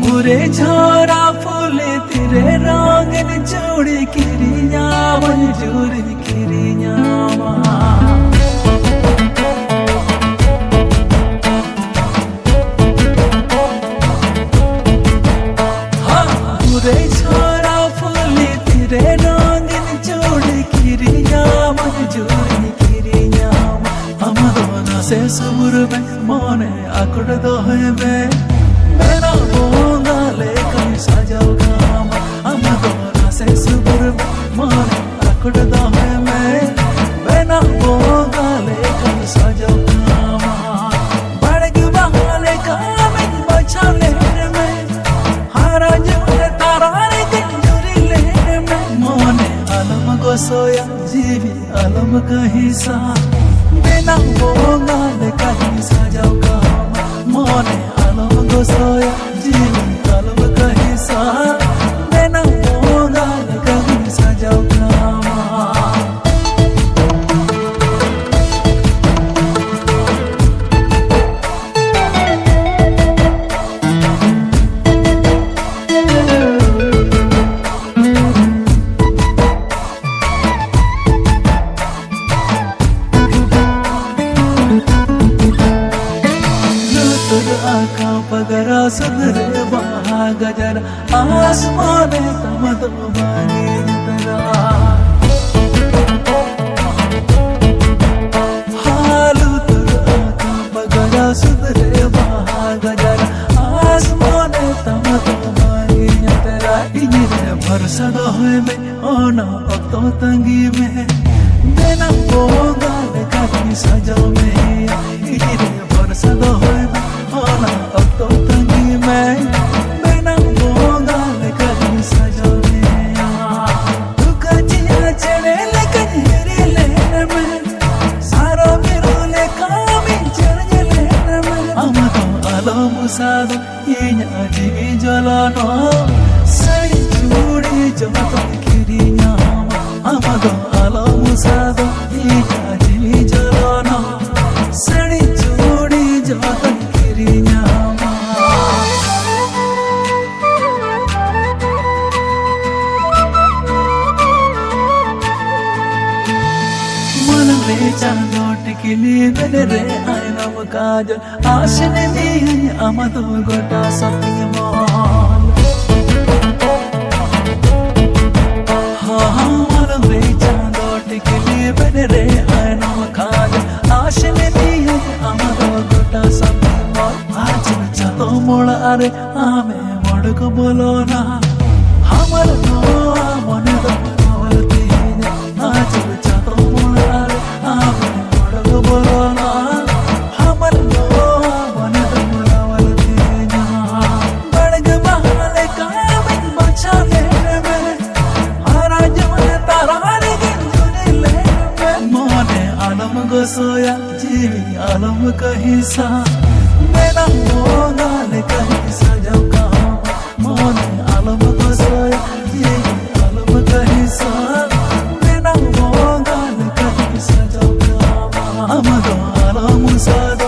मुरे छोरा फूले तेरे रंगन चूड़ी किरिया मंजूरी किरिया मुरे छोरा फूले तेरे रंगन चूड़ी किरिया मंजूरी किरिया अमदोना से सुबुर में मोने आकुड़ दोहे में मेरा बोंगा लेकर सजाओ गामा अमदोना से सुबुर माने आकुड़ दोहे में मेरा बोंगा लेकर सजाओ गामा बड़ग बहाले कामे बचा लेने में हारा जुले ताराने कंजूरी लेने में मोने अलम को सोया जीवी अलम का हिस्सा मेरा बोंगा लेकर सजाओ गामा मोने सोया जीवन कलम का हिस्सा मैंने होगा कहीं सजाओ पगरा सुधरे बहा गजर आसमाने तमदो बानी तरा हालू तुर आका पगरा सुधरे बहा गजर आसमाने तमदो बानी तरा इन्हें भरसा दोहे में ओना तो तंगी में देना बोगा लेका सजाओ में इन्हें भरसा दोहे में ओना तो तंगी में बिना बोगा लेकर सजाओ तू कचिया चढ़े लेकर हेरी लेने में सारो बिरोले कामी चढ़े लेने में अमदो आलो मुसादो ये जीवी जलानो सड़ी चूड़ी जमतो किरिया अमदो आलो मुसादो ये जीवी जलानो सड़ी चूड़ी जमतो किरिया चांदोट के लिए मेरे रे आए नम काज आशने भी अमदो गोटा सत्य मान हाँ मालूम रे चांदोट के लिए मेरे रे आए नम काज आशने भी अमदो गोटा सत्य मान आज चातो मोड़ अरे आमे मोड़ को बोलो ना हमर नो मने दो आवलती आज चातो मोड़ अरे आमे मोड़ को बोलो ना हमर नो मने दो आवलती बड़ग बहाले कामे बचा लेने में हरा जमने ताराने गिंजुने लेने में मोने आलम को सोया जीवी आलम का हिस्सा मेरा होगा लेकर सजाओ कहाँ मोने आलम को सोया ये आलम का हिस्सा मेरा होगा लेकर सजाओ कहाँ अमदो आलम सादो